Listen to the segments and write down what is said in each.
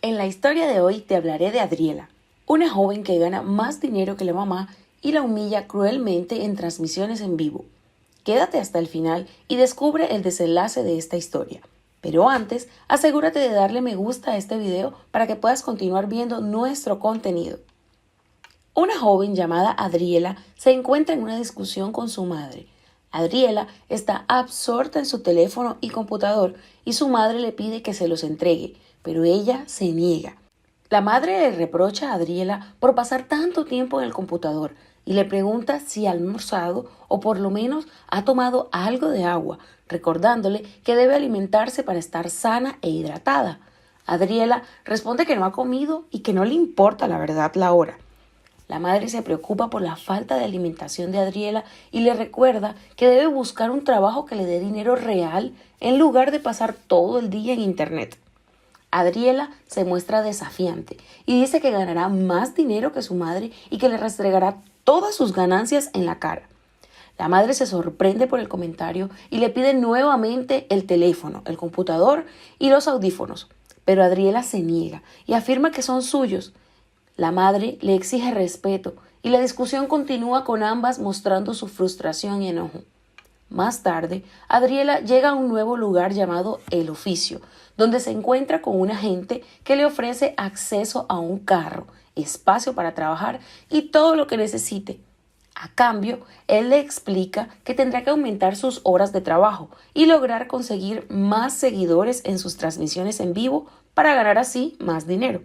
En la historia de hoy te hablaré de Adriela, una joven que gana más dinero que la mamá y la humilla cruelmente en transmisiones en vivo. Quédate hasta el final y descubre el desenlace de esta historia. Pero antes, asegúrate de darle me gusta a este video para que puedas continuar viendo nuestro contenido. Una joven llamada Adriela se encuentra en una discusión con su madre. Adriela está absorta en su teléfono y computador y su madre le pide que se los entregue, pero ella se niega. La madre le reprocha a Adriela por pasar tanto tiempo en el computador y le pregunta si ha almorzado o por lo menos ha tomado algo de agua, recordándole que debe alimentarse para estar sana e hidratada. Adriela responde que no ha comido y que no le importa la verdad la hora. La madre se preocupa por la falta de alimentación de Adriela y le recuerda que debe buscar un trabajo que le dé dinero real en lugar de pasar todo el día en internet. Adriela se muestra desafiante y dice que ganará más dinero que su madre y que le restregará todas sus ganancias en la cara. La madre se sorprende por el comentario y le pide nuevamente el teléfono, el computador y los audífonos, pero Adriela se niega y afirma que son suyos. La madre le exige respeto y la discusión continúa con ambas mostrando su frustración y enojo. Más tarde, Adriela llega a un nuevo lugar llamado El Oficio, donde se encuentra con un agente que le ofrece acceso a un carro, espacio para trabajar y todo lo que necesite. A cambio, él le explica que tendrá que aumentar sus horas de trabajo y lograr conseguir más seguidores en sus transmisiones en vivo para ganar así más dinero.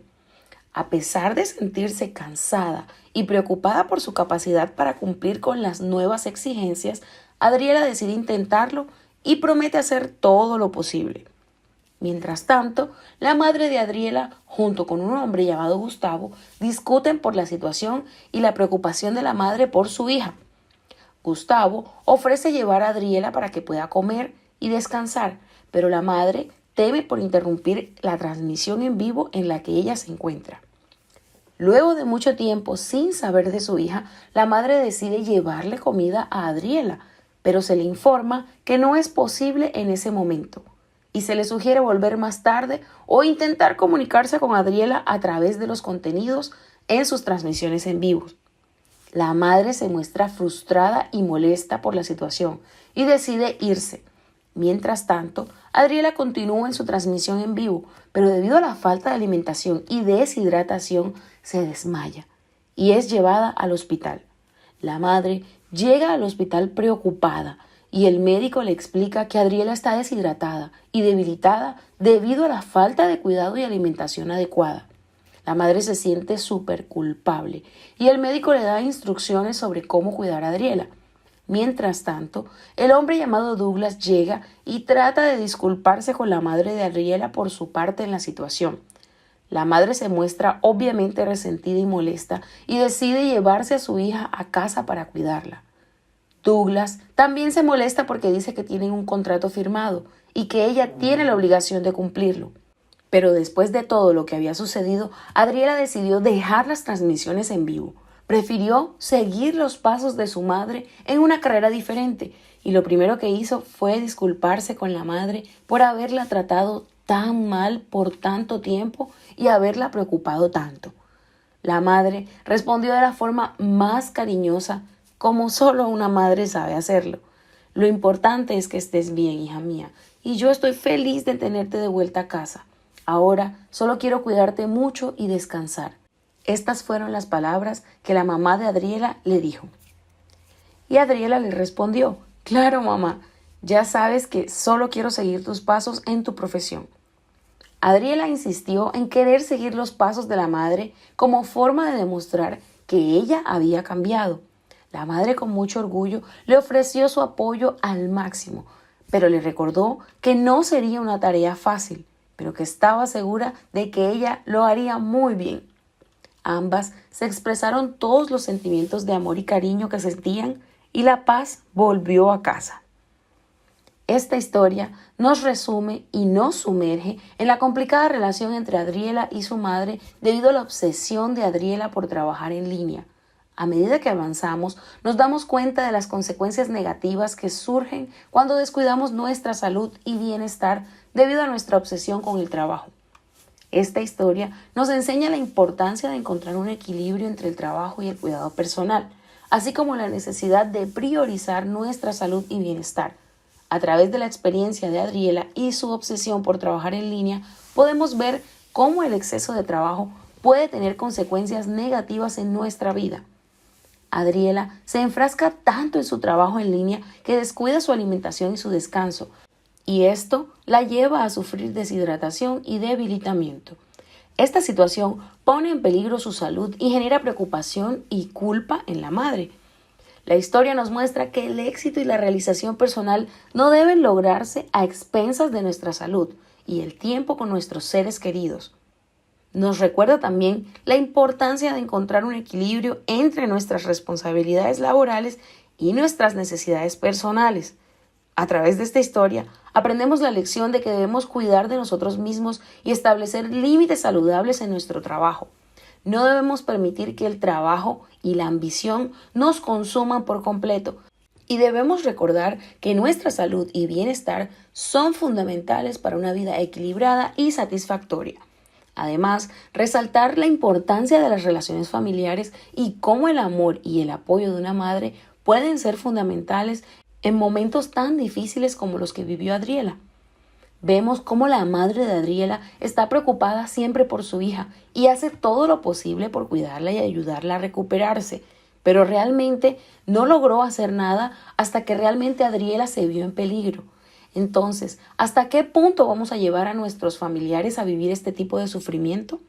A pesar de sentirse cansada y preocupada por su capacidad para cumplir con las nuevas exigencias, Adriela decide intentarlo y promete hacer todo lo posible. Mientras tanto, la madre de Adriela, junto con un hombre llamado Gustavo, discuten por la situación y la preocupación de la madre por su hija. Gustavo ofrece llevar a Adriela para que pueda comer y descansar, pero la madre teme por interrumpir la transmisión en vivo en la que ella se encuentra. Luego de mucho tiempo sin saber de su hija, la madre decide llevarle comida a Adriela, pero se le informa que no es posible en ese momento y se le sugiere volver más tarde o intentar comunicarse con Adriela a través de los contenidos en sus transmisiones en vivo. La madre se muestra frustrada y molesta por la situación y decide irse. Mientras tanto, Adriela continúa en su transmisión en vivo, pero debido a la falta de alimentación y deshidratación se desmaya y es llevada al hospital. La madre llega al hospital preocupada y el médico le explica que Adriela está deshidratada y debilitada debido a la falta de cuidado y alimentación adecuada. La madre se siente súper culpable y el médico le da instrucciones sobre cómo cuidar a Adriela. Mientras tanto, el hombre llamado Douglas llega y trata de disculparse con la madre de Adriela por su parte en la situación. La madre se muestra obviamente resentida y molesta y decide llevarse a su hija a casa para cuidarla. Douglas también se molesta porque dice que tienen un contrato firmado y que ella tiene la obligación de cumplirlo. Pero después de todo lo que había sucedido, Adriela decidió dejar las transmisiones en vivo. Prefirió seguir los pasos de su madre en una carrera diferente y lo primero que hizo fue disculparse con la madre por haberla tratado tan mal por tanto tiempo y haberla preocupado tanto. La madre respondió de la forma más cariñosa, como solo una madre sabe hacerlo. Lo importante es que estés bien, hija mía, y yo estoy feliz de tenerte de vuelta a casa. Ahora solo quiero cuidarte mucho y descansar. Estas fueron las palabras que la mamá de Adriela le dijo. Y Adriela le respondió: claro, mamá, ya sabes que solo quiero seguir tus pasos en tu profesión. Adriela insistió en querer seguir los pasos de la madre como forma de demostrar que ella había cambiado. La madre, con mucho orgullo, le ofreció su apoyo al máximo, pero le recordó que no sería una tarea fácil, pero que estaba segura de que ella lo haría muy bien. Ambas se expresaron todos los sentimientos de amor y cariño que sentían y la paz volvió a casa. Esta historia nos resume y nos sumerge en la complicada relación entre Adriela y su madre debido a la obsesión de Adriela por trabajar en línea. A medida que avanzamos, nos damos cuenta de las consecuencias negativas que surgen cuando descuidamos nuestra salud y bienestar debido a nuestra obsesión con el trabajo. Esta historia nos enseña la importancia de encontrar un equilibrio entre el trabajo y el cuidado personal, así como la necesidad de priorizar nuestra salud y bienestar. A través de la experiencia de Adriela y su obsesión por trabajar en línea, podemos ver cómo el exceso de trabajo puede tener consecuencias negativas en nuestra vida. Adriela se enfrasca tanto en su trabajo en línea que descuida su alimentación y su descanso, y esto la lleva a sufrir deshidratación y debilitamiento. Esta situación pone en peligro su salud y genera preocupación y culpa en la madre. La historia nos muestra que el éxito y la realización personal no deben lograrse a expensas de nuestra salud y el tiempo con nuestros seres queridos. Nos recuerda también la importancia de encontrar un equilibrio entre nuestras responsabilidades laborales y nuestras necesidades personales. A través de esta historia, aprendemos la lección de que debemos cuidar de nosotros mismos y establecer límites saludables en nuestro trabajo. No debemos permitir que el trabajo y la ambición nos consuman por completo, y debemos recordar que nuestra salud y bienestar son fundamentales para una vida equilibrada y satisfactoria. Además, resaltar la importancia de las relaciones familiares y cómo el amor y el apoyo de una madre pueden ser fundamentales en momentos tan difíciles como los que vivió Adriela. Vemos cómo la madre de Adriela está preocupada siempre por su hija y hace todo lo posible por cuidarla y ayudarla a recuperarse, pero realmente no logró hacer nada hasta que realmente Adriela se vio en peligro. Entonces, ¿hasta qué punto vamos a llevar a nuestros familiares a vivir este tipo de sufrimiento?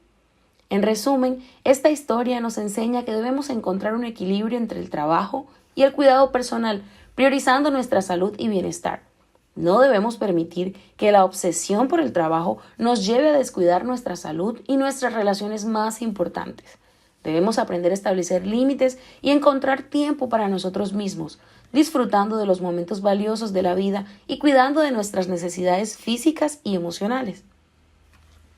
En resumen, esta historia nos enseña que debemos encontrar un equilibrio entre el trabajo y el cuidado personal, priorizando nuestra salud y bienestar. No debemos permitir que la obsesión por el trabajo nos lleve a descuidar nuestra salud y nuestras relaciones más importantes. Debemos aprender a establecer límites y encontrar tiempo para nosotros mismos, disfrutando de los momentos valiosos de la vida y cuidando de nuestras necesidades físicas y emocionales.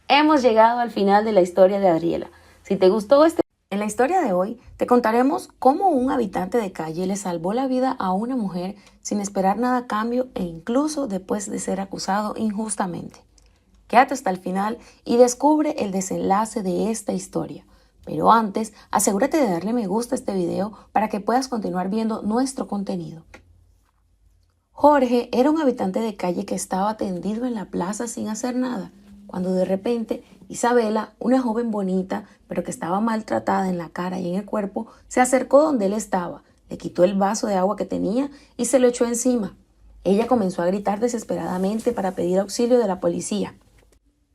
Hemos llegado al final de la historia de Adriela. Si te gustó En la historia de hoy te contaremos cómo un habitante de calle le salvó la vida a una mujer sin esperar nada a cambio e incluso después de ser acusado injustamente. Quédate hasta el final y descubre el desenlace de esta historia. Pero antes, asegúrate de darle me gusta a este video para que puedas continuar viendo nuestro contenido. Jorge era un habitante de calle que estaba tendido en la plaza sin hacer nada, cuando de repente Isabela, una joven bonita, pero que estaba maltratada en la cara y en el cuerpo, se acercó donde él estaba, le quitó el vaso de agua que tenía y se lo echó encima. Ella comenzó a gritar desesperadamente para pedir auxilio de la policía.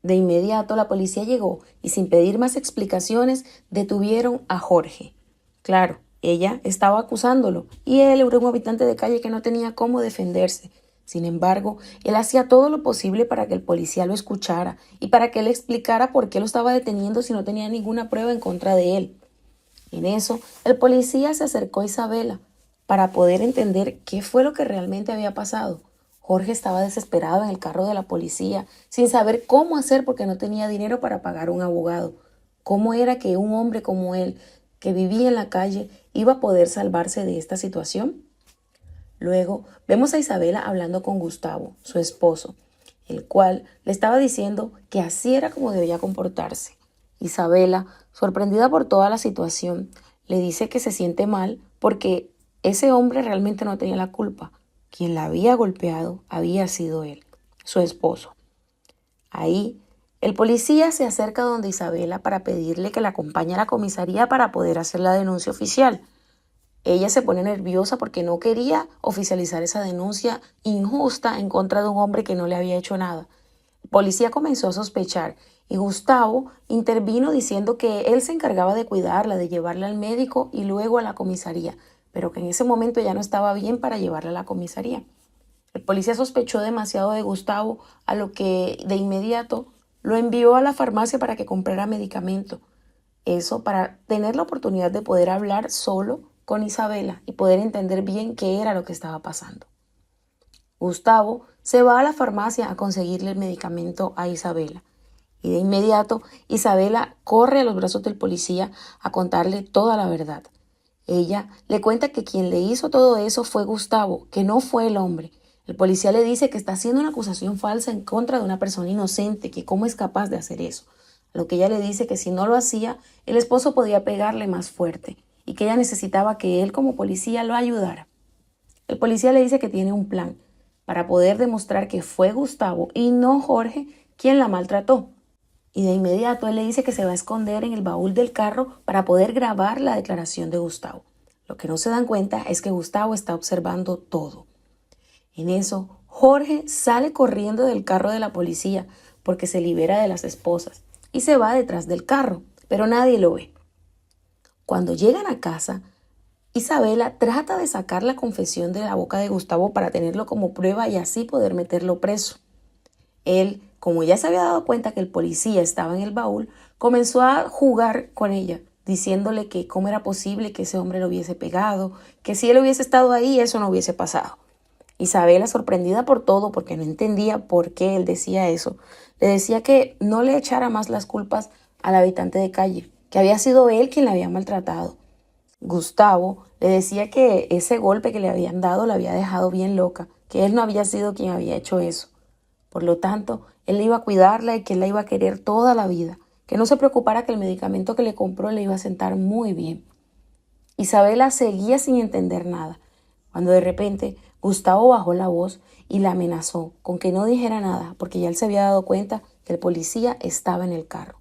De inmediato la policía llegó y sin pedir más explicaciones detuvieron a Jorge. Claro, ella estaba acusándolo y él era un habitante de calle que no tenía cómo defenderse. Sin embargo, él hacía todo lo posible para que el policía lo escuchara y para que él explicara por qué lo estaba deteniendo si no tenía ninguna prueba en contra de él. En eso, el policía se acercó a Isabela para poder entender qué fue lo que realmente había pasado. Jorge estaba desesperado en el carro de la policía, sin saber cómo hacer porque no tenía dinero para pagar un abogado. ¿Cómo era que un hombre como él, que vivía en la calle, iba a poder salvarse de esta situación? Luego vemos a Isabela hablando con Gustavo, su esposo, el cual le estaba diciendo que así era como debía comportarse. Isabela, sorprendida por toda la situación, le dice que se siente mal porque ese hombre realmente no tenía la culpa. Quien la había golpeado había sido él, su esposo. Ahí, el policía se acerca donde Isabela para pedirle que la acompañe a la comisaría para poder hacer la denuncia oficial. Ella se pone nerviosa porque no quería oficializar esa denuncia injusta en contra de un hombre que no le había hecho nada. El policía comenzó a sospechar y Gustavo intervino diciendo que él se encargaba de cuidarla, de llevarla al médico y luego a la comisaría, pero que en ese momento ya no estaba bien para llevarla a la comisaría. El policía sospechó demasiado de Gustavo, a lo que de inmediato lo envió a la farmacia para que comprara medicamento. Eso para tener la oportunidad de poder hablar solo con Isabela y poder entender bien qué era lo que estaba pasando. Gustavo se va a la farmacia a conseguirle el medicamento a Isabela. Y de inmediato Isabela corre a los brazos del policía a contarle toda la verdad. Ella le cuenta que quien le hizo todo eso fue Gustavo, que no fue el hombre. El policía le dice que está haciendo una acusación falsa en contra de una persona inocente, que cómo es capaz de hacer eso. a lo que ella le dice que si no lo hacía, el esposo podía pegarle más fuerte y que ella necesitaba que él como policía lo ayudara. El policía le dice que tiene un plan para poder demostrar que fue Gustavo y no Jorge quien la maltrató. Y de inmediato él le dice que se va a esconder en el baúl del carro para poder grabar la declaración de Gustavo. Lo que no se dan cuenta es que Gustavo está observando todo. En eso, Jorge sale corriendo del carro de la policía porque se libera de las esposas y se va detrás del carro, pero nadie lo ve. Cuando llegan a casa, Isabela trata de sacar la confesión de la boca de Gustavo para tenerlo como prueba y así poder meterlo preso. Él, como ya se había dado cuenta que el policía estaba en el baúl, comenzó a jugar con ella, diciéndole que cómo era posible que ese hombre lo hubiese pegado, que si él hubiese estado ahí eso no hubiese pasado. Isabela, sorprendida por todo, porque no entendía por qué él decía eso, le decía que no le echara más las culpas al habitante de calle, que había sido él quien la había maltratado. Gustavo le decía que ese golpe que le habían dado la había dejado bien loca, que él no había sido quien había hecho eso. Por lo tanto, él iba a cuidarla y que él la iba a querer toda la vida, que no se preocupara que el medicamento que le compró le iba a sentar muy bien. Isabela seguía sin entender nada, cuando de repente Gustavo bajó la voz y la amenazó con que no dijera nada, porque ya él se había dado cuenta que el policía estaba en el carro.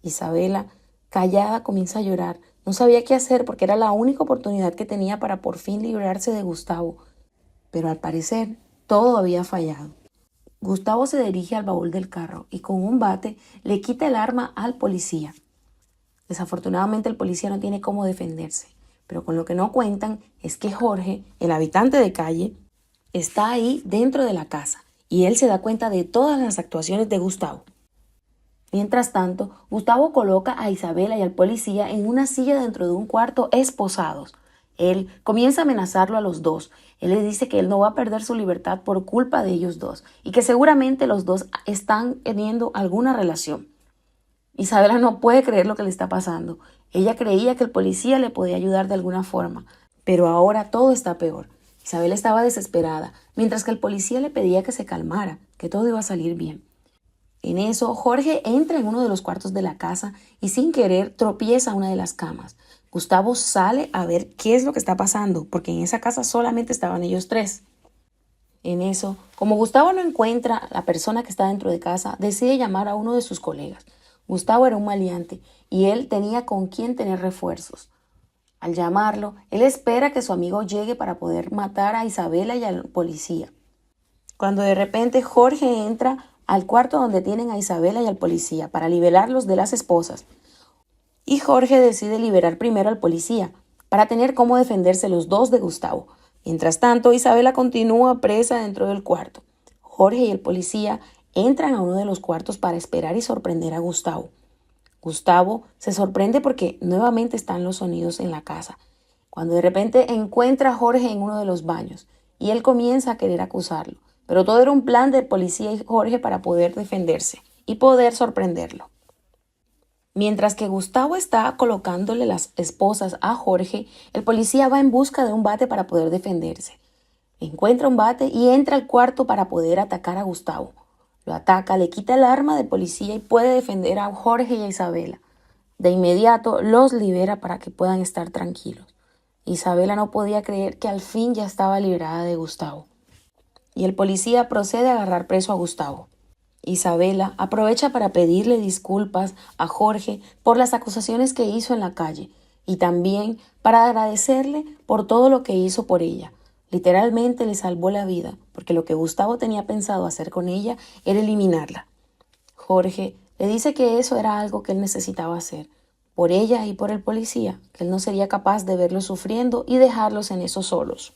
Isabela, callada, comienza a llorar. No sabía qué hacer porque era la única oportunidad que tenía para por fin librarse de Gustavo. Pero al parecer, todo había fallado. Gustavo se dirige al baúl del carro y con un bate le quita el arma al policía. Desafortunadamente el policía no tiene cómo defenderse, pero con lo que no cuentan es que Jorge, el habitante de calle, está ahí dentro de la casa y él se da cuenta de todas las actuaciones de Gustavo. Mientras tanto, Gustavo coloca a Isabela y al policía en una silla dentro de un cuarto esposados. Él comienza a amenazarlo a los dos. Él le dice que él no va a perder su libertad por culpa de ellos dos y que seguramente los dos están teniendo alguna relación. Isabela no puede creer lo que le está pasando. Ella creía que el policía le podía ayudar de alguna forma, pero ahora todo está peor. Isabela estaba desesperada, mientras que el policía le pedía que se calmara, que todo iba a salir bien. En eso, Jorge entra en uno de los cuartos de la casa y sin querer tropieza una de las camas. Gustavo sale a ver qué es lo que está pasando, porque en esa casa solamente estaban ellos tres. En eso, como Gustavo no encuentra a la persona que está dentro de casa, decide llamar a uno de sus colegas. Gustavo era un maleante y él tenía con quién tener refuerzos. Al llamarlo, él espera que su amigo llegue para poder matar a Isabela y al policía. Cuando de repente Jorge entra al cuarto donde tienen a Isabela y al policía para liberarlos de las esposas. Y Jorge decide liberar primero al policía para tener cómo defenderse los dos de Gustavo. Mientras tanto, Isabela continúa presa dentro del cuarto. Jorge y el policía entran a uno de los cuartos para esperar y sorprender a Gustavo. Gustavo se sorprende porque nuevamente están los sonidos en la casa, cuando de repente encuentra a Jorge en uno de los baños y él comienza a querer acusarlo. Pero todo era un plan del policía y Jorge para poder defenderse y poder sorprenderlo. Mientras que Gustavo está colocándole las esposas a Jorge, el policía va en busca de un bate para poder defenderse. Encuentra un bate y entra al cuarto para poder atacar a Gustavo. Lo ataca, le quita el arma del policía y puede defender a Jorge y a Isabela. De inmediato los libera para que puedan estar tranquilos. Isabela no podía creer que al fin ya estaba liberada de Gustavo. Y el policía procede a agarrar preso a Gustavo. Isabela aprovecha para pedirle disculpas a Jorge por las acusaciones que hizo en la calle y también para agradecerle por todo lo que hizo por ella. Literalmente le salvó la vida, porque lo que Gustavo tenía pensado hacer con ella era eliminarla. Jorge le dice que eso era algo que él necesitaba hacer, por ella y por el policía, que él no sería capaz de verlos sufriendo y dejarlos en eso solos.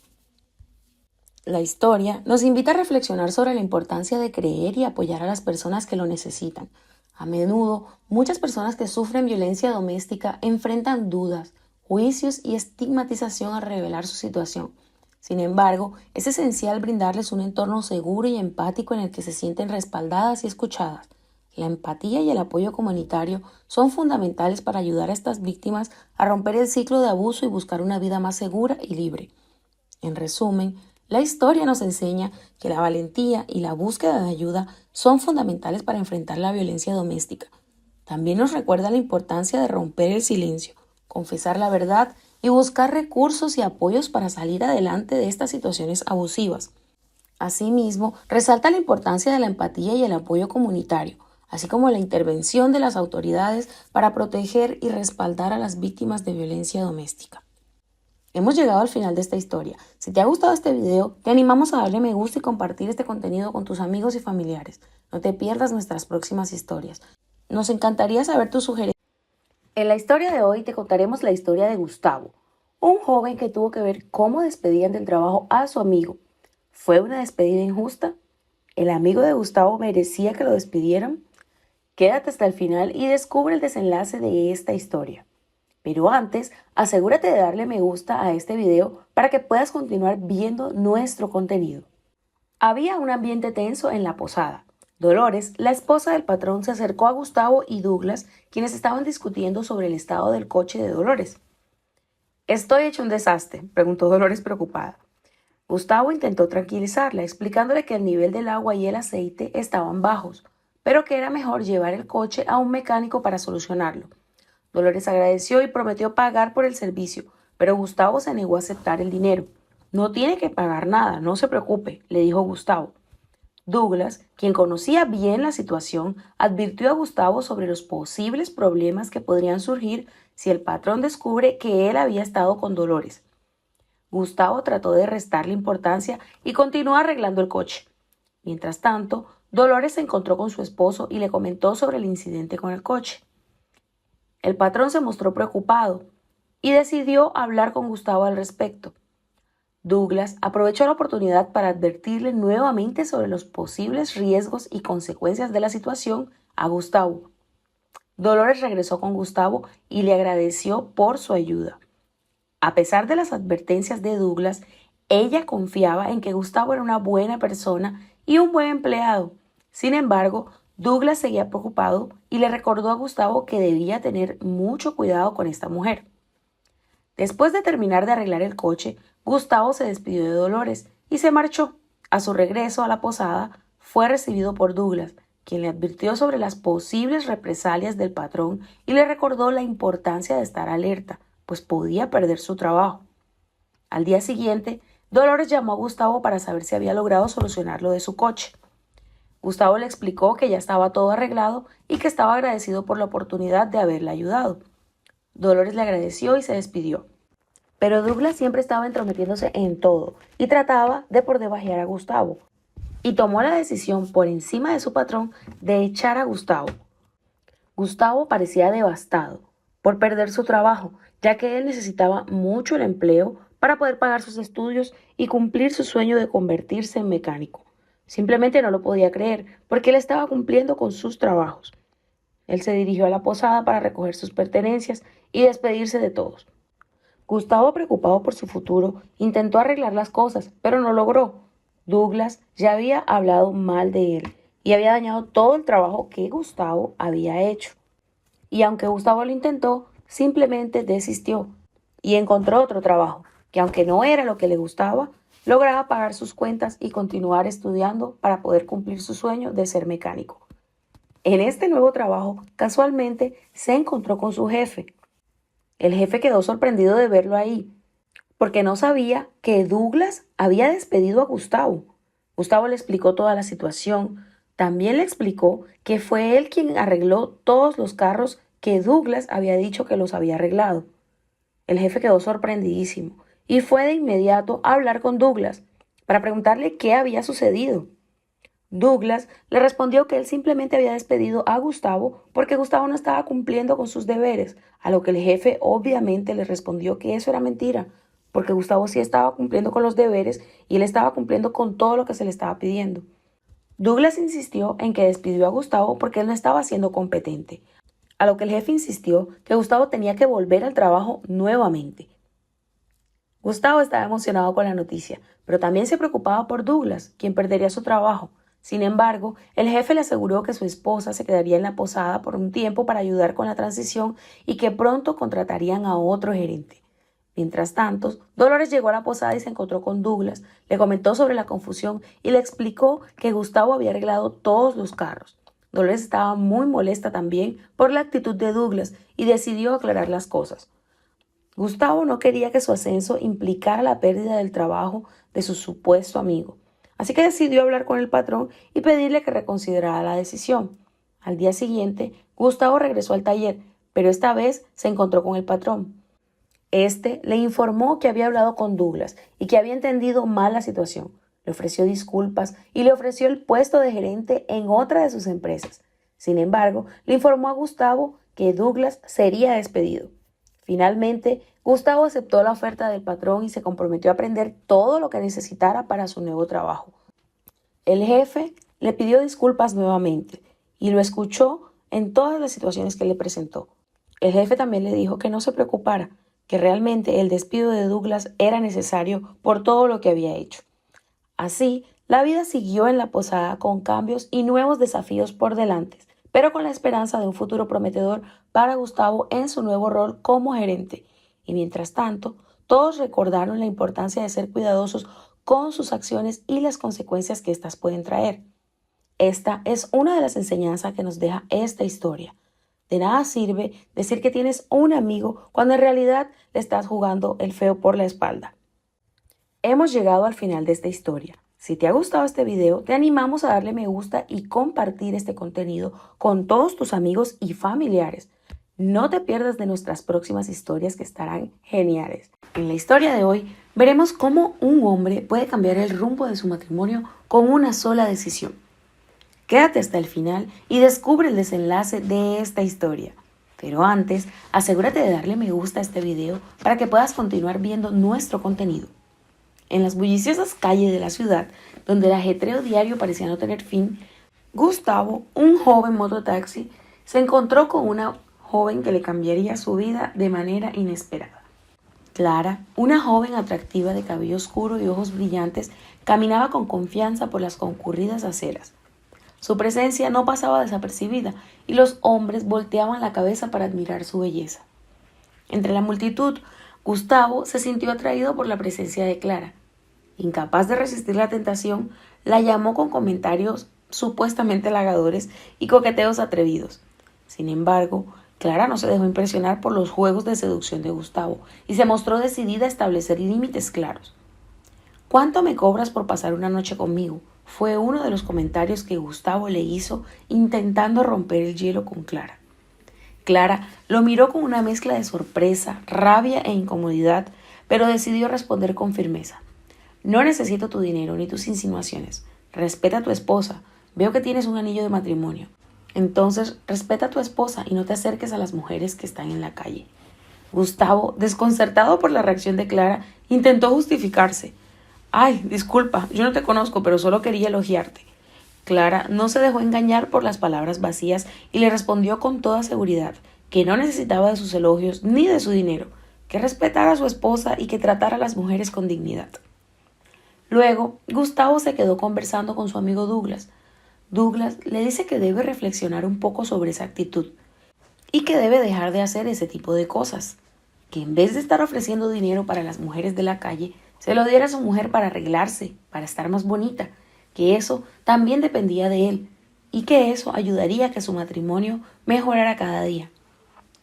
La historia nos invita a reflexionar sobre la importancia de creer y apoyar a las personas que lo necesitan. A menudo, muchas personas que sufren violencia doméstica enfrentan dudas, juicios y estigmatización al revelar su situación. Sin embargo, es esencial brindarles un entorno seguro y empático en el que se sienten respaldadas y escuchadas. La empatía y el apoyo comunitario son fundamentales para ayudar a estas víctimas a romper el ciclo de abuso y buscar una vida más segura y libre. En resumen, la historia nos enseña que la valentía y la búsqueda de ayuda son fundamentales para enfrentar la violencia doméstica. También nos recuerda la importancia de romper el silencio, confesar la verdad y buscar recursos y apoyos para salir adelante de estas situaciones abusivas. Asimismo, resalta la importancia de la empatía y el apoyo comunitario, así como la intervención de las autoridades para proteger y respaldar a las víctimas de violencia doméstica. Hemos llegado al final de esta historia. Si te ha gustado este video, te animamos a darle me gusta y compartir este contenido con tus amigos y familiares. No te pierdas nuestras próximas historias. Nos encantaría saber tus sugerencias. En la historia de hoy te contaremos la historia de Gustavo, un joven que tuvo que ver cómo despedían del trabajo a su amigo. ¿Fue una despedida injusta? ¿El amigo de Gustavo merecía que lo despidieran? Quédate hasta el final y descubre el desenlace de esta historia. Pero antes, asegúrate de darle me gusta a este video para que puedas continuar viendo nuestro contenido. Había un ambiente tenso en la posada. Dolores, la esposa del patrón, se acercó a Gustavo y Douglas, quienes estaban discutiendo sobre el estado del coche de Dolores. «¿Estoy hecho un desastre?», preguntó Dolores preocupada. Gustavo intentó tranquilizarla, explicándole que el nivel del agua y el aceite estaban bajos, pero que era mejor llevar el coche a un mecánico para solucionarlo. Dolores agradeció y prometió pagar por el servicio, pero Gustavo se negó a aceptar el dinero. «No tiene que pagar nada, no se preocupe», le dijo Gustavo. Douglas, quien conocía bien la situación, advirtió a Gustavo sobre los posibles problemas que podrían surgir si el patrón descubre que él había estado con Dolores. Gustavo trató de restarle importancia y continuó arreglando el coche. Mientras tanto, Dolores se encontró con su esposo y le comentó sobre el incidente con el coche. El patrón se mostró preocupado y decidió hablar con Gustavo al respecto. Douglas aprovechó la oportunidad para advertirle nuevamente sobre los posibles riesgos y consecuencias de la situación a Gustavo. Dolores regresó con Gustavo y le agradeció por su ayuda. A pesar de las advertencias de Douglas, ella confiaba en que Gustavo era una buena persona y un buen empleado. Sin embargo, Douglas seguía preocupado y le recordó a Gustavo que debía tener mucho cuidado con esta mujer. Después de terminar de arreglar el coche, Gustavo se despidió de Dolores y se marchó. A su regreso a la posada, fue recibido por Douglas, quien le advirtió sobre las posibles represalias del patrón y le recordó la importancia de estar alerta, pues podía perder su trabajo. Al día siguiente, Dolores llamó a Gustavo para saber si había logrado solucionar lo de su coche. Gustavo le explicó que ya estaba todo arreglado y que estaba agradecido por la oportunidad de haberle ayudado. Dolores le agradeció y se despidió. Pero Douglas siempre estaba entrometiéndose en todo y trataba de por debajear a Gustavo. Y tomó la decisión por encima de su patrón de echar a Gustavo. Gustavo parecía devastado por perder su trabajo, ya que él necesitaba mucho el empleo para poder pagar sus estudios y cumplir su sueño de convertirse en mecánico. Simplemente no lo podía creer, porque él estaba cumpliendo con sus trabajos. Él se dirigió a la posada para recoger sus pertenencias y despedirse de todos. Gustavo, preocupado por su futuro, intentó arreglar las cosas, pero no logró. Douglas ya había hablado mal de él y había dañado todo el trabajo que Gustavo había hecho. Y aunque Gustavo lo intentó, simplemente desistió y encontró otro trabajo, que aunque no era lo que le gustaba, lograba pagar sus cuentas y continuar estudiando para poder cumplir su sueño de ser mecánico. En este nuevo trabajo, casualmente, se encontró con su jefe. El jefe quedó sorprendido de verlo ahí, porque no sabía que Douglas había despedido a Gustavo. Gustavo le explicó toda la situación. También le explicó que fue él quien arregló todos los carros que Douglas había dicho que los había arreglado. El jefe quedó sorprendidísimo y fue de inmediato a hablar con Douglas para preguntarle qué había sucedido. Douglas le respondió que él simplemente había despedido a Gustavo porque Gustavo no estaba cumpliendo con sus deberes, a lo que el jefe obviamente le respondió que eso era mentira, porque Gustavo sí estaba cumpliendo con los deberes y él estaba cumpliendo con todo lo que se le estaba pidiendo. Douglas insistió en que despidió a Gustavo porque él no estaba siendo competente, a lo que el jefe insistió que Gustavo tenía que volver al trabajo nuevamente. Gustavo estaba emocionado con la noticia, pero también se preocupaba por Douglas, quien perdería su trabajo. Sin embargo, el jefe le aseguró que su esposa se quedaría en la posada por un tiempo para ayudar con la transición y que pronto contratarían a otro gerente. Mientras tanto, Dolores llegó a la posada y se encontró con Douglas, le comentó sobre la confusión y le explicó que Gustavo había arreglado todos los carros. Dolores estaba muy molesta también por la actitud de Douglas y decidió aclarar las cosas. Gustavo no quería que su ascenso implicara la pérdida del trabajo de su supuesto amigo, así que decidió hablar con el patrón y pedirle que reconsiderara la decisión. Al día siguiente, Gustavo regresó al taller, pero esta vez se encontró con el patrón. Este le informó que había hablado con Douglas y que había entendido mal la situación. Le ofreció disculpas y le ofreció el puesto de gerente en otra de sus empresas. Sin embargo, le informó a Gustavo que Douglas sería despedido. Finalmente, Gustavo aceptó la oferta del patrón y se comprometió a aprender todo lo que necesitara para su nuevo trabajo. El jefe le pidió disculpas nuevamente y lo escuchó en todas las situaciones que le presentó. El jefe también le dijo que no se preocupara, que realmente el despido de Douglas era necesario por todo lo que había hecho. Así, la vida siguió en la posada con cambios y nuevos desafíos por delante, pero con la esperanza de un futuro prometedor para Gustavo en su nuevo rol como gerente. Y mientras tanto, todos recordaron la importancia de ser cuidadosos con sus acciones y las consecuencias que éstas pueden traer. Esta es una de las enseñanzas que nos deja esta historia. De nada sirve decir que tienes un amigo cuando en realidad le estás jugando el feo por la espalda. Hemos llegado al final de esta historia. Si te ha gustado este video, te animamos a darle me gusta y compartir este contenido con todos tus amigos y familiares. No te pierdas de nuestras próximas historias que estarán geniales. En la historia de hoy, veremos cómo un hombre puede cambiar el rumbo de su matrimonio con una sola decisión. Quédate hasta el final y descubre el desenlace de esta historia. Pero antes, asegúrate de darle me gusta a este video para que puedas continuar viendo nuestro contenido. En las bulliciosas calles de la ciudad, donde el ajetreo diario parecía no tener fin, Gustavo, un joven mototaxi, se encontró con una joven que le cambiaría su vida de manera inesperada. Clara, una joven atractiva de cabello oscuro y ojos brillantes, caminaba con confianza por las concurridas aceras. Su presencia no pasaba desapercibida y los hombres volteaban la cabeza para admirar su belleza. Entre la multitud, Gustavo se sintió atraído por la presencia de Clara. Incapaz de resistir la tentación, la llamó con comentarios supuestamente halagadores y coqueteos atrevidos. Sin embargo, Clara no se dejó impresionar por los juegos de seducción de Gustavo y se mostró decidida a establecer límites claros. «¿Cuánto me cobras por pasar una noche conmigo?», fue uno de los comentarios que Gustavo le hizo intentando romper el hielo con Clara. Clara lo miró con una mezcla de sorpresa, rabia e incomodidad, pero decidió responder con firmeza. «No necesito tu dinero ni tus insinuaciones. Respeta a tu esposa. Veo que tienes un anillo de matrimonio. Entonces, respeta a tu esposa y no te acerques a las mujeres que están en la calle». Gustavo, desconcertado por la reacción de Clara, intentó justificarse. «Ay, disculpa, yo no te conozco, pero solo quería elogiarte». Clara no se dejó engañar por las palabras vacías y le respondió con toda seguridad que no necesitaba de sus elogios ni de su dinero, que respetara a su esposa y que tratara a las mujeres con dignidad. Luego, Gustavo se quedó conversando con su amigo Douglas. Douglas le dice que debe reflexionar un poco sobre esa actitud y que debe dejar de hacer ese tipo de cosas, que en vez de estar ofreciendo dinero para las mujeres de la calle, se lo diera a su mujer para arreglarse, para estar más bonita, que eso también dependía de él y que eso ayudaría a que su matrimonio mejorara cada día.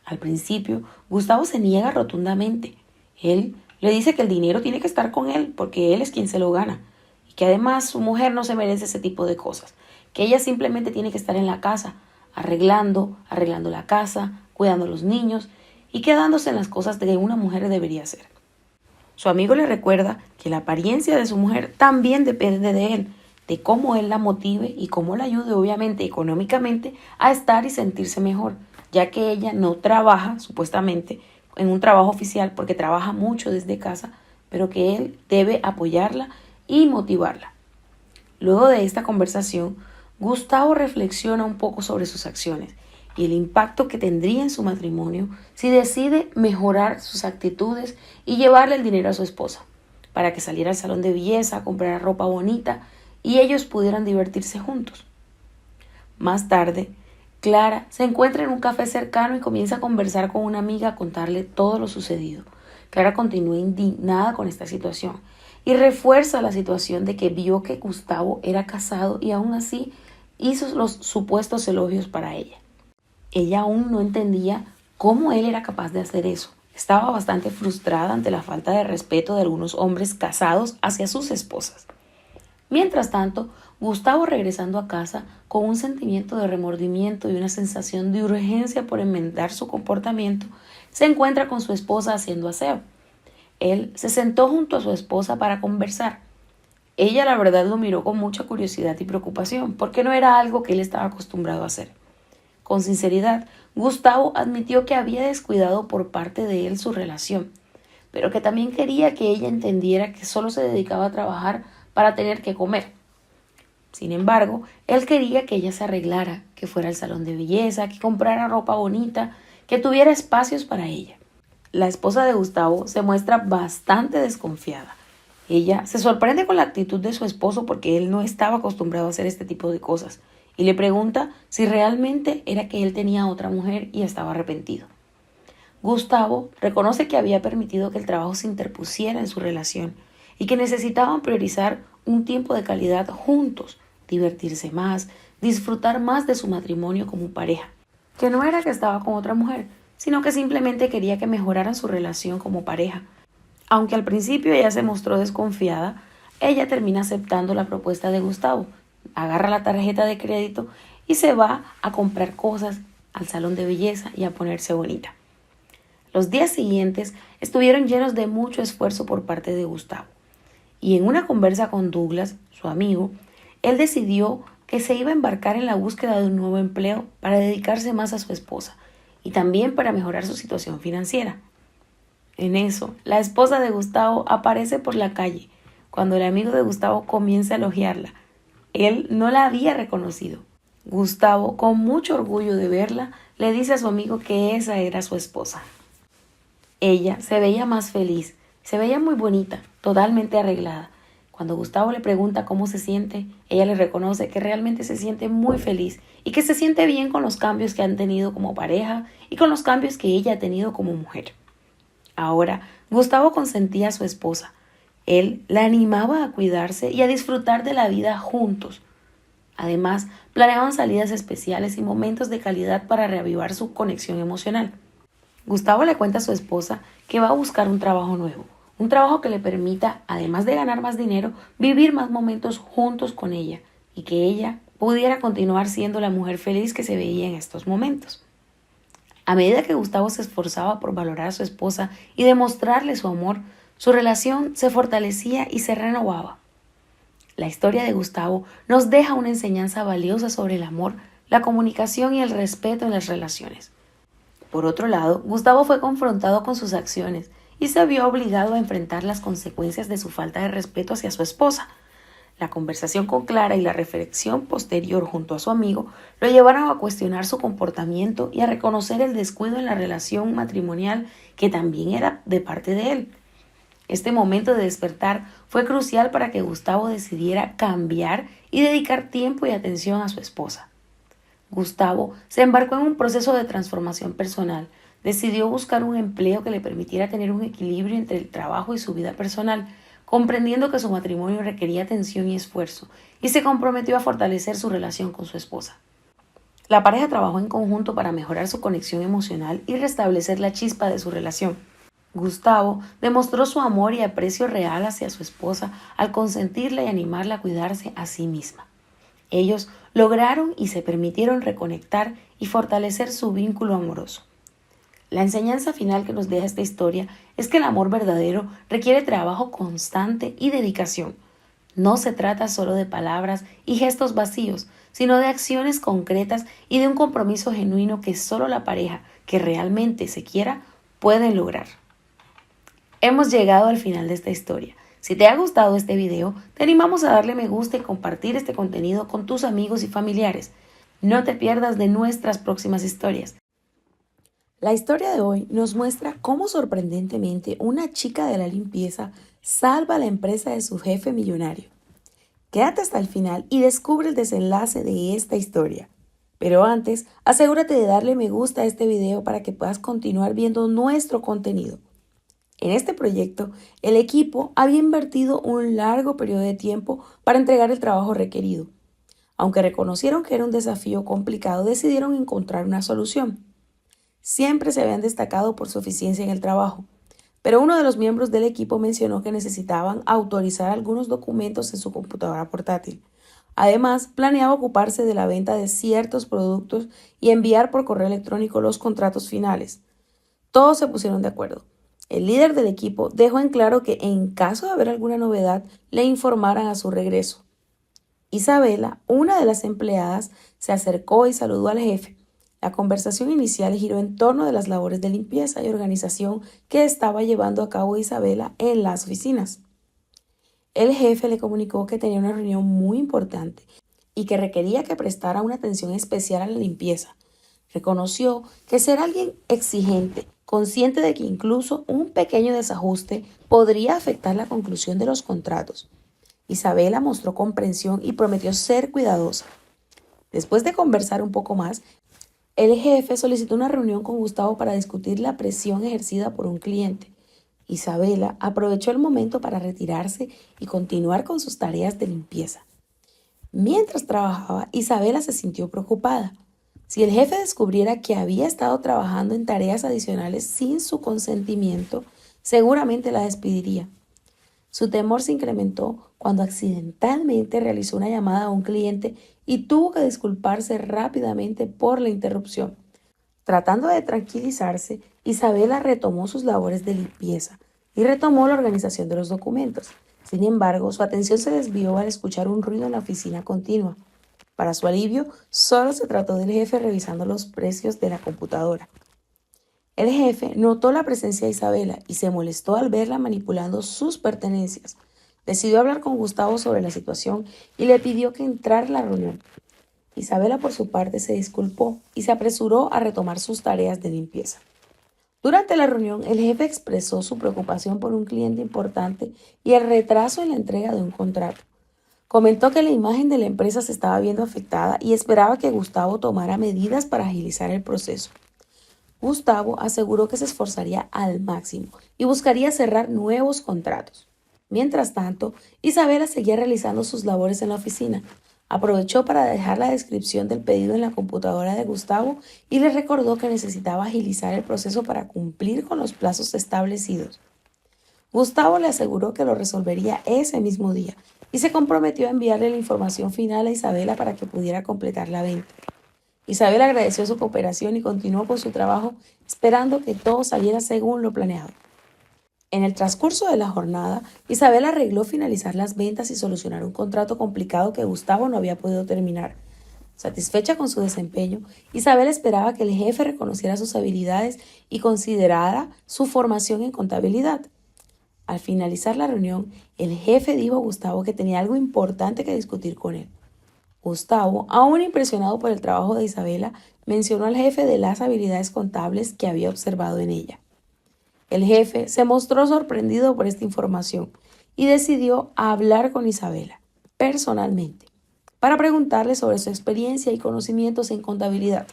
Al principio, Gustavo se niega rotundamente. Él le dice que el dinero tiene que estar con él porque él es quien se lo gana y que además su mujer no se merece ese tipo de cosas, que ella simplemente tiene que estar en la casa, arreglando la casa, cuidando a los niños y quedándose en las cosas que una mujer debería hacer. Su amigo le recuerda que la apariencia de su mujer también depende de él, de cómo él la motive y cómo la ayude, obviamente, económicamente, a estar y sentirse mejor, ya que ella no trabaja, supuestamente, en un trabajo oficial porque trabaja mucho desde casa, pero que él debe apoyarla y motivarla. Luego de esta conversación, Gustavo reflexiona un poco sobre sus acciones y el impacto que tendría en su matrimonio si decide mejorar sus actitudes y llevarle el dinero a su esposa, para que saliera al salón de belleza, comprara ropa bonita y ellos pudieran divertirse juntos. Más tarde, Clara se encuentra en un café cercano y comienza a conversar con una amiga a contarle todo lo sucedido. Clara continúa indignada con esta situación y refuerza la situación de que vio que Gustavo era casado y aún así hizo los supuestos elogios para ella. Ella aún no entendía cómo él era capaz de hacer eso. Estaba bastante frustrada ante la falta de respeto de algunos hombres casados hacia sus esposas. Mientras tanto, Gustavo, regresando a casa con un sentimiento de remordimiento y una sensación de urgencia por enmendar su comportamiento, se encuentra con su esposa haciendo aseo. Él se sentó junto a su esposa para conversar. Ella, la verdad, lo miró con mucha curiosidad y preocupación, porque no era algo que él estaba acostumbrado a hacer. Con sinceridad, Gustavo admitió que había descuidado por parte de él su relación, pero que también quería que ella entendiera que solo se dedicaba a trabajar para tener que comer. Sin embargo, él quería que ella se arreglara, que fuera al salón de belleza, que comprara ropa bonita, que tuviera espacios para ella. La esposa de Gustavo se muestra bastante desconfiada. Ella se sorprende con la actitud de su esposo porque él no estaba acostumbrado a hacer este tipo de cosas y le pregunta si realmente era que él tenía otra mujer y estaba arrepentido. Gustavo reconoce que había permitido que el trabajo se interpusiera en su relación y que necesitaban priorizar un tiempo de calidad juntos, divertirse más, disfrutar más de su matrimonio como pareja. Que no era que estaba con otra mujer, sino que simplemente quería que mejoraran su relación como pareja. Aunque al principio ella se mostró desconfiada, ella termina aceptando la propuesta de Gustavo, agarra la tarjeta de crédito y se va a comprar cosas al salón de belleza y a ponerse bonita. Los días siguientes estuvieron llenos de mucho esfuerzo por parte de Gustavo. Y en una conversa con Douglas, su amigo, él decidió que se iba a embarcar en la búsqueda de un nuevo empleo para dedicarse más a su esposa y también para mejorar su situación financiera. En eso, la esposa de Gustavo aparece por la calle cuando el amigo de Gustavo comienza a elogiarla. Él no la había reconocido. Gustavo, con mucho orgullo de verla, le dice a su amigo que esa era su esposa. Ella se veía más feliz, se veía muy bonita, totalmente arreglada. Cuando Gustavo le pregunta cómo se siente, ella le reconoce que realmente se siente muy feliz y que se siente bien con los cambios que han tenido como pareja y con los cambios que ella ha tenido como mujer. Ahora, Gustavo consentía a su esposa. Él la animaba a cuidarse y a disfrutar de la vida juntos. Además, planeaban salidas especiales y momentos de calidad para reavivar su conexión emocional. Gustavo le cuenta a su esposa que va a buscar un trabajo nuevo, un trabajo que le permita, además de ganar más dinero, vivir más momentos juntos con ella y que ella pudiera continuar siendo la mujer feliz que se veía en estos momentos. A medida que Gustavo se esforzaba por valorar a su esposa y demostrarle su amor, su relación se fortalecía y se renovaba. La historia de Gustavo nos deja una enseñanza valiosa sobre el amor, la comunicación y el respeto en las relaciones. Por otro lado, Gustavo fue confrontado con sus acciones y se vio obligado a enfrentar las consecuencias de su falta de respeto hacia su esposa. La conversación con Clara y la reflexión posterior junto a su amigo lo llevaron a cuestionar su comportamiento y a reconocer el descuido en la relación matrimonial que también era de parte de él. Este momento de despertar fue crucial para que Gustavo decidiera cambiar y dedicar tiempo y atención a su esposa. Gustavo se embarcó en un proceso de transformación personal. Decidió buscar un empleo que le permitiera tener un equilibrio entre el trabajo y su vida personal, comprendiendo que su matrimonio requería atención y esfuerzo, y se comprometió a fortalecer su relación con su esposa. La pareja trabajó en conjunto para mejorar su conexión emocional y restablecer la chispa de su relación. Gustavo demostró su amor y aprecio real hacia su esposa al consentirla y animarla a cuidarse a sí misma. Ellos lograron y se permitieron reconectar y fortalecer su vínculo amoroso. La enseñanza final que nos deja esta historia es que el amor verdadero requiere trabajo constante y dedicación. No se trata solo de palabras y gestos vacíos, sino de acciones concretas y de un compromiso genuino que solo la pareja que realmente se quiera puede lograr. Hemos llegado al final de esta historia. Si te ha gustado este video, te animamos a darle me gusta y compartir este contenido con tus amigos y familiares. No te pierdas de nuestras próximas historias. La historia de hoy nos muestra cómo sorprendentemente una chica de la limpieza salva a la empresa de su jefe millonario. Quédate hasta el final y descubre el desenlace de esta historia. Pero antes, asegúrate de darle me gusta a este video para que puedas continuar viendo nuestro contenido. En este proyecto, el equipo había invertido un largo periodo de tiempo para entregar el trabajo requerido. Aunque reconocieron que era un desafío complicado, decidieron encontrar una solución. Siempre se habían destacado por su eficiencia en el trabajo, pero uno de los miembros del equipo mencionó que necesitaban autorizar algunos documentos en su computadora portátil. Además, planeaba ocuparse de la venta de ciertos productos y enviar por correo electrónico los contratos finales. Todos se pusieron de acuerdo. El líder del equipo dejó en claro que en caso de haber alguna novedad, le informaran a su regreso. Isabela, una de las empleadas, se acercó y saludó al jefe. La conversación inicial giró en torno de las labores de limpieza y organización que estaba llevando a cabo Isabela en las oficinas. El jefe le comunicó que tenía una reunión muy importante y que requería que prestara una atención especial a la limpieza. Reconoció que ser alguien exigente, consciente de que incluso un pequeño desajuste podría afectar la conclusión de los contratos. Isabela mostró comprensión y prometió ser cuidadosa. Después de conversar un poco más, el jefe solicitó una reunión con Gustavo para discutir la presión ejercida por un cliente. Isabela aprovechó el momento para retirarse y continuar con sus tareas de limpieza. Mientras trabajaba, Isabela se sintió preocupada. Si el jefe descubriera que había estado trabajando en tareas adicionales sin su consentimiento, seguramente la despediría. Su temor se incrementó cuando accidentalmente realizó una llamada a un cliente y tuvo que disculparse rápidamente por la interrupción. Tratando de tranquilizarse, Isabela retomó sus labores de limpieza y retomó la organización de los documentos. Sin embargo, su atención se desvió al escuchar un ruido en la oficina continua. Para su alivio, solo se trató del jefe revisando los precios de la computadora. El jefe notó la presencia de Isabela y se molestó al verla manipulando sus pertenencias. Decidió hablar con Gustavo sobre la situación y le pidió que entrara a la reunión. Isabela, por su parte, se disculpó y se apresuró a retomar sus tareas de limpieza. Durante la reunión, el jefe expresó su preocupación por un cliente importante y el retraso en la entrega de un contrato. Comentó que la imagen de la empresa se estaba viendo afectada y esperaba que Gustavo tomara medidas para agilizar el proceso. Gustavo aseguró que se esforzaría al máximo y buscaría cerrar nuevos contratos. Mientras tanto, Isabela seguía realizando sus labores en la oficina. Aprovechó para dejar la descripción del pedido en la computadora de Gustavo y le recordó que necesitaba agilizar el proceso para cumplir con los plazos establecidos. Gustavo le aseguró que lo resolvería ese mismo día y se comprometió a enviarle la información final a Isabela para que pudiera completar la venta. Isabela agradeció su cooperación y continuó con su trabajo, esperando que todo saliera según lo planeado. En el transcurso de la jornada, Isabela arregló finalizar las ventas y solucionar un contrato complicado que Gustavo no había podido terminar. Satisfecha con su desempeño, Isabela esperaba que el jefe reconociera sus habilidades y considerara su formación en contabilidad. Al finalizar la reunión, el jefe dijo a Gustavo que tenía algo importante que discutir con él. Gustavo, aún impresionado por el trabajo de Isabela, mencionó al jefe de las habilidades contables que había observado en ella. El jefe se mostró sorprendido por esta información y decidió hablar con Isabela personalmente para preguntarle sobre su experiencia y conocimientos en contabilidad.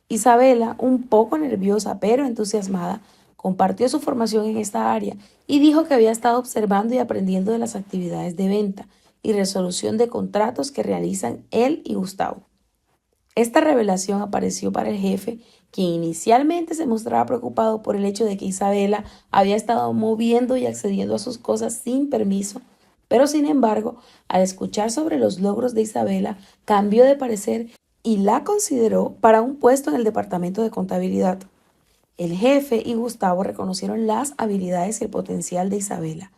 Isabela, un poco nerviosa pero entusiasmada, compartió su formación en esta área y dijo que había estado observando y aprendiendo de las actividades de venta y resolución de contratos que realizan él y Gustavo. Esta revelación apareció para el jefe, quien inicialmente se mostraba preocupado por el hecho de que Isabela había estado moviendo y accediendo a sus cosas sin permiso, pero sin embargo, al escuchar sobre los logros de Isabela, cambió de parecer y la consideró para un puesto en el departamento de contabilidad. El jefe y Gustavo reconocieron las habilidades y el potencial de Isabela.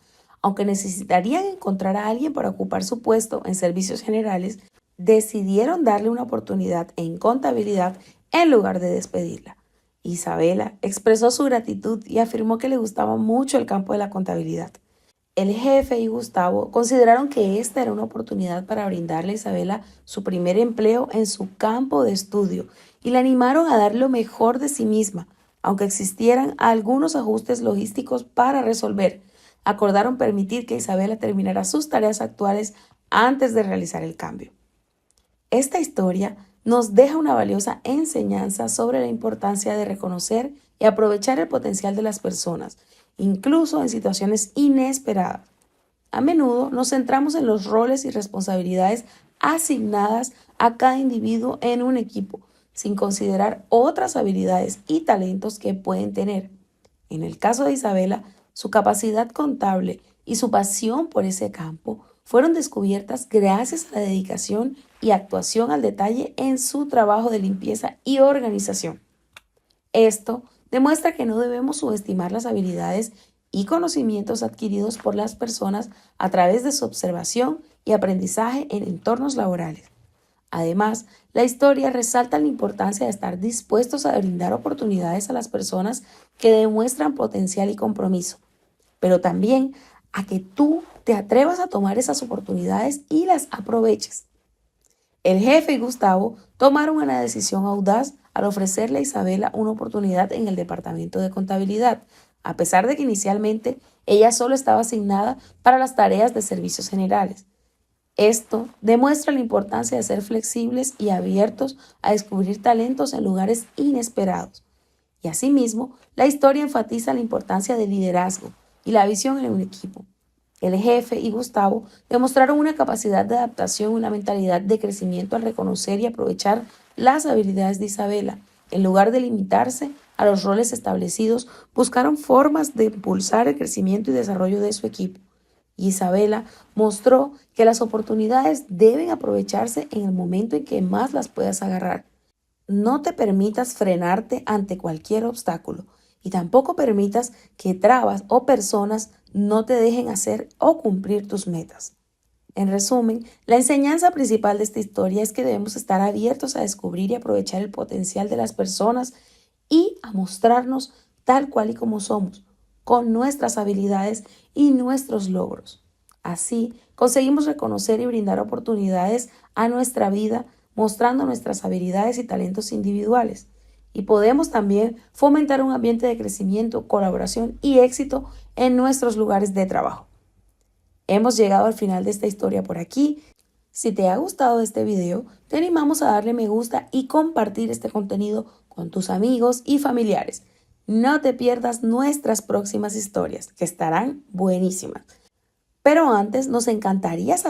Aunque necesitarían encontrar a alguien para ocupar su puesto en servicios generales, decidieron darle una oportunidad en contabilidad en lugar de despedirla. Isabela expresó su gratitud y afirmó que le gustaba mucho el campo de la contabilidad. El jefe y Gustavo consideraron que esta era una oportunidad para brindarle a Isabela su primer empleo en su campo de estudio y la animaron a dar lo mejor de sí misma, aunque existieran algunos ajustes logísticos para resolver. Acordaron permitir que Isabela terminara sus tareas actuales antes de realizar el cambio. Esta historia nos deja una valiosa enseñanza sobre la importancia de reconocer y aprovechar el potencial de las personas, incluso en situaciones inesperadas. A menudo nos centramos en los roles y responsabilidades asignadas a cada individuo en un equipo, sin considerar otras habilidades y talentos que pueden tener. En el caso de Isabela, su capacidad contable y su pasión por ese campo fueron descubiertas gracias a la dedicación y actuación al detalle en su trabajo de limpieza y organización. Esto demuestra que no debemos subestimar las habilidades y conocimientos adquiridos por las personas a través de su observación y aprendizaje en entornos laborales. Además, la historia resalta la importancia de estar dispuestos a brindar oportunidades a las personas que demuestran potencial y compromiso, pero también a que tú te atrevas a tomar esas oportunidades y las aproveches. El jefe y Gustavo tomaron una decisión audaz al ofrecerle a Isabela una oportunidad en el departamento de contabilidad, a pesar de que inicialmente ella solo estaba asignada para las tareas de servicios generales. Esto demuestra la importancia de ser flexibles y abiertos a descubrir talentos en lugares inesperados. Y asimismo, la historia enfatiza la importancia del liderazgo y la visión en un equipo. El jefe y Gustavo demostraron una capacidad de adaptación y una mentalidad de crecimiento al reconocer y aprovechar las habilidades de Isabela. En lugar de limitarse a los roles establecidos, buscaron formas de impulsar el crecimiento y desarrollo de su equipo. Y Isabela mostró que las oportunidades deben aprovecharse en el momento en que más las puedas agarrar. No te permitas frenarte ante cualquier obstáculo y tampoco permitas que trabas o personas no te dejen hacer o cumplir tus metas. En resumen, la enseñanza principal de esta historia es que debemos estar abiertos a descubrir y aprovechar el potencial de las personas y a mostrarnos tal cual y como somos, con nuestras habilidades y nuestros logros. Así, conseguimos reconocer y brindar oportunidades a nuestra vida, mostrando nuestras habilidades y talentos individuales. Y podemos también fomentar un ambiente de crecimiento, colaboración y éxito en nuestros lugares de trabajo. Hemos llegado al final de esta historia por aquí. Si te ha gustado este video, te animamos a darle me gusta y compartir este contenido con tus amigos y familiares. No te pierdas nuestras próximas historias, que estarán buenísimas. Pero antes, nos encantaría saber